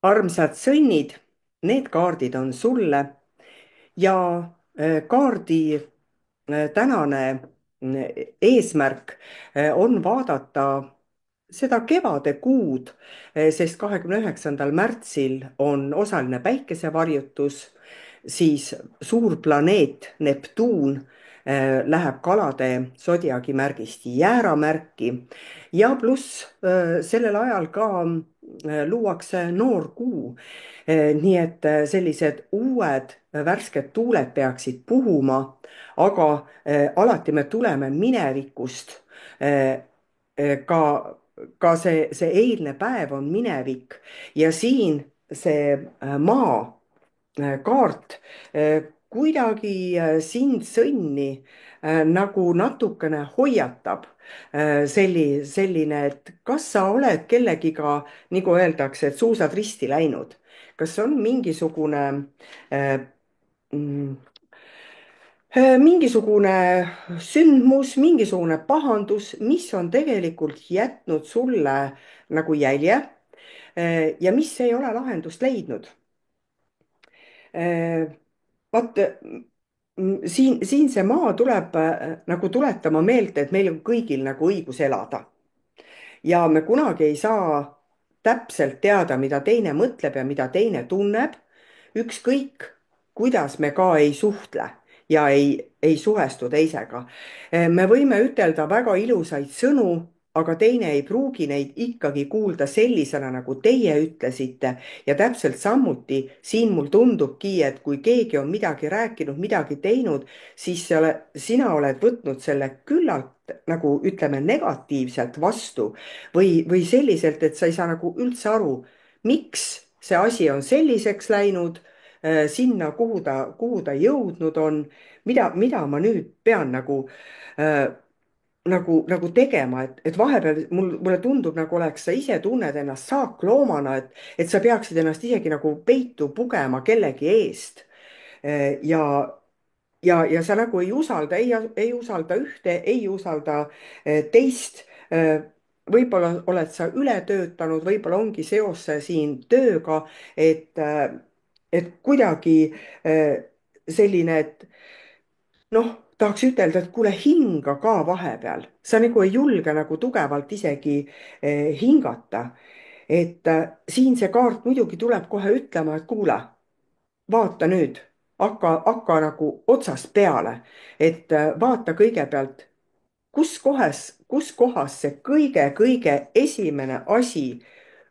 armsad sõnnid, need kaardid on sulle ja kaardi tänane eesmärk on vaadata seda kevadekuud, sest 29. märtsil on osaline päikesevarjutus, siis suur planeet Neptuun läheb kalade sodiaagi märgist jääramärki ja pluss sellel ajal ka luuakse noor kuu. Nii et sellised uued värsked tuuled peaksid puhuma, aga alati me tuleme minevikust. Ka see eilne päev on minevik ja siin see maa kaart kuidagi sind sõnni nagu natukene hoiatab. Selline, et kas sa oled kellegiga, nagu öeldakse, et suusad risti läinud. kas on äh, mm, mingisugune sündmus, mingisugune pahandus, mis on tegelikult jätnud sulle nagu jälje ja mis ei ole lahendust leidnud. Vaat siin see maa tuleb nagu tuletama meelde, et meil on kõigil nagu õigus elada. Ja me kunagi ei saa täpselt teada, mida teine mõtleb ja mida teine tunneb, ükskõik kuidas me ka ei suhtle ja ei suhestu teisega. Me võime ütelda väga ilusaid sõnu, aga teine ei pruugi neid ikkagi kuulda sellisena, nagu teie ütlesite. Ja täpselt samuti siin mul tundubki, et kui keegi on midagi rääkinud, midagi teinud, siis sina oled võtnud selle küllalt nagu ütleme negatiivselt vastu või selliselt, et sa ei saa nagu üldse aru, miks see asi on selliseks läinud, sinna, kuhu ta jõudnud on, mida ma nüüd pean äh, nagu tegema, et vahepeal mulle tundub, nagu oleks, sa ise tunned ennast saakloomana, et sa peaksid ennast isegi nagu peitu pugema kellegi eest. ja sa nagu ei usalda, ei usalda ühte, ei usalda teist. Võib-olla oled sa üle töötanud, võib-olla ongi seos siin tööga, et kuidagi selline, et noh, tahaks ütelda, et kuule, hinga ka vahepeal. sa nagu ei julge nagu tugevalt isegi hingata. Et siin see kaart muidugi tuleb kohe ütlema, et kuule, vaata nüüd, hakka nagu otsast peale, et vaata kõigepealt, kus kohas see kõige-kõige esimene asi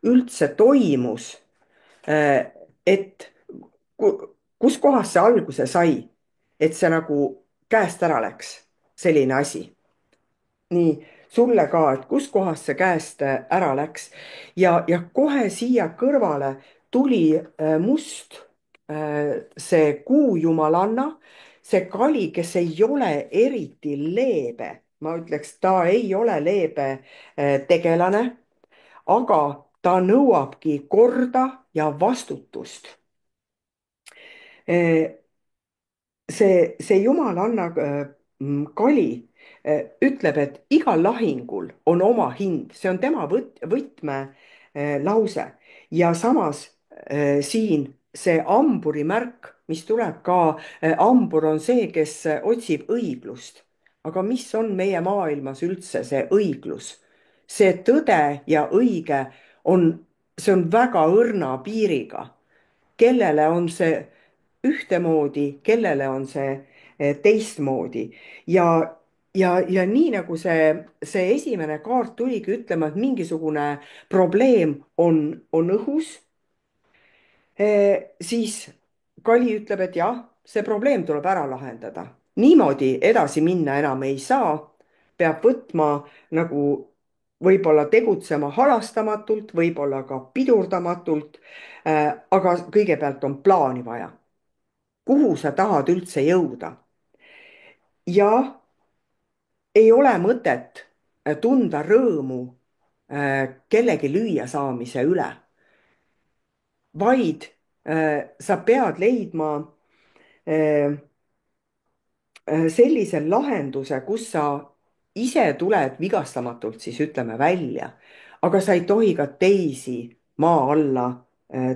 üldse toimus, et kus kohas see alguse sai, et see nagu käest ära läks, selline asi. Nii, sulle ka, et kus kohas see käest ära läks ja kohe siia kõrvale tuli must see kuujumalanna, see kali, kes ei ole eriti leebe, ma ütleks, ta ei ole leebe tegelane, aga ta nõuabki korda ja vastutust. See jumalanna kali ütleb, et igal lahingul on oma hind, see on tema võtmelause ja samas siin see hamburi märk, mis tuleb ka, hambur on see, kes otsib õiglust. aga mis on meie maailmas üldse see õiglus? see tõde ja õige see on väga õrna piiriga. kellele on see ühtemoodi, kellele on see teistmoodi ja nii nagu see esimene kaart tuligi ütlema, et mingisugune probleem on õhus, siis Kali ütleb, et jah, see probleem tuleb ära lahendada. Niimoodi edasi minna enam ei saa, peab võtma nagu võib-olla tegutsema halastamatult, võib-olla ka pidurdamatult, aga kõigepealt on plaani vaja, kuhu sa tahad üldse jõuda. ja ei ole mõtet tunda rõõmu kellegi lüüasaamise üle, vaid sa pead leidma äh, sellise lahenduse, kus sa ise tuled vigastamatult, siis ütleme välja, aga sa ei tohi ka teisi maa alla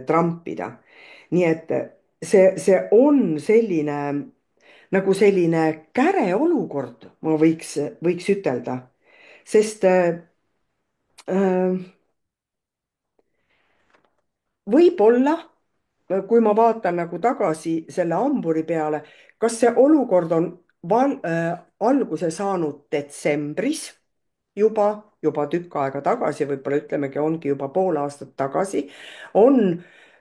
trampida. nii et see on selline nagu selline käre olukord, ma võiks ütelda, sest võib-olla, kui ma vaatan nagu tagasi selle hamburi peale, kas see olukord on alguse saanud detsembris juba, juba tükk aega tagasi, võib-olla ütlemegi, ongi juba pool aastat tagasi,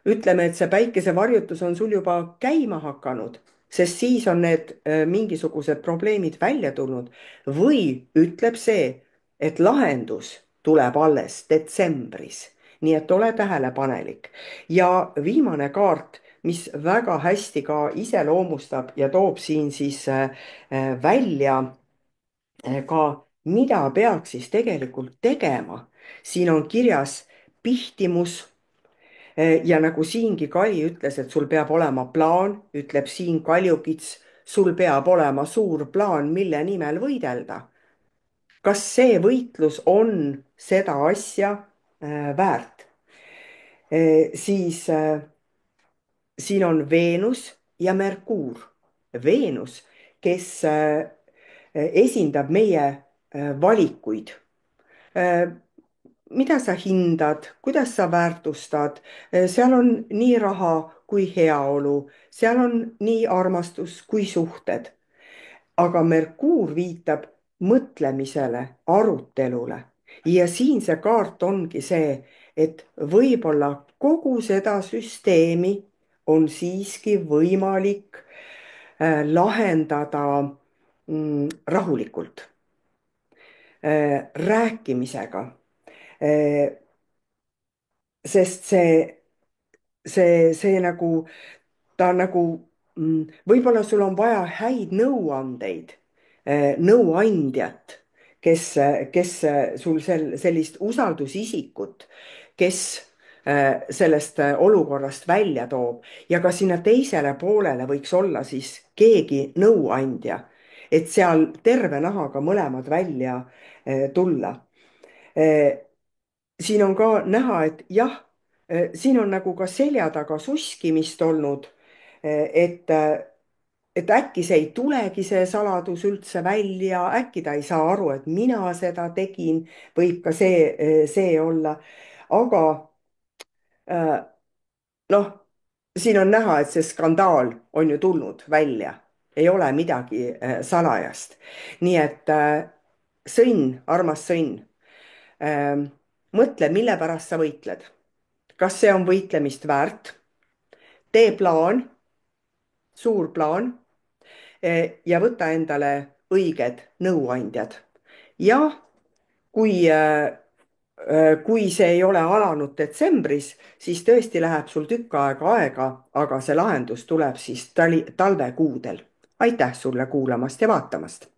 ütleme, et see päikesevarjutus on sul juba käima hakanud, sest siis on need mingisugused probleemid välja tulnud, või ütleb see, et lahendus tuleb alles detsembris. nii et ole tähelepanelik. ja viimane kaart, mis väga hästi ka iseloomustab ja toob siin siis välja ka, mida peaks siis tegelikult tegema. siin on kirjas pihtimus. ja nagu siingi Kali ütles, et sul peab olema plaan, ütleb siin Kaljukits, sul peab olema suur plaan, mille nimel võidelda. kas see võitlus on seda asja väärt? Siis siin on Veenus ja Merkuur. Veenus, kes esindab meie valikuid. Äh, mida sa hindad, kuidas sa väärtustad, seal on nii raha kui heaolu, seal on nii armastus kui suhted. aga Merkuur viitab mõtlemisele, arutelule. ja siin see kaart ongi see, et võib-olla kogu seda süsteemi on siiski võimalik lahendada rahulikult, rääkimisega. sest see nagu, ta on nagu, võib-olla sul on vaja häid nõuandeid, nõuandjat, kes sul sellist usaldusisikut, kes sellest olukorrast välja toob ja ka sinna teisele poolele võiks olla siis keegi nõuandja, et seal terve nahaga mõlemad välja tulla. siin on ka näha, et jah, siin on nagu ka selja taga suskimist olnud, et et äkki see ei tulegi, see saladus üldse välja, äkki ta ei saa aru, et mina seda tegin, võib ka see olla. aga äh, noh, siin on näha, et see skandaal on ju tulnud välja, ei ole midagi salajast. nii et sõnn, armas sõnn, mõtle, mille pärast sa võitled. kas see on võitlemist väärt? tee plaan, suur plaan, ja võta endale õiged nõuandjad. ja kui see ei ole alanud detsembris, siis tõesti läheb sul tükk aega, aga see lahendus tuleb siis talvekuudel. aitäh sulle kuulamast ja vaatamast!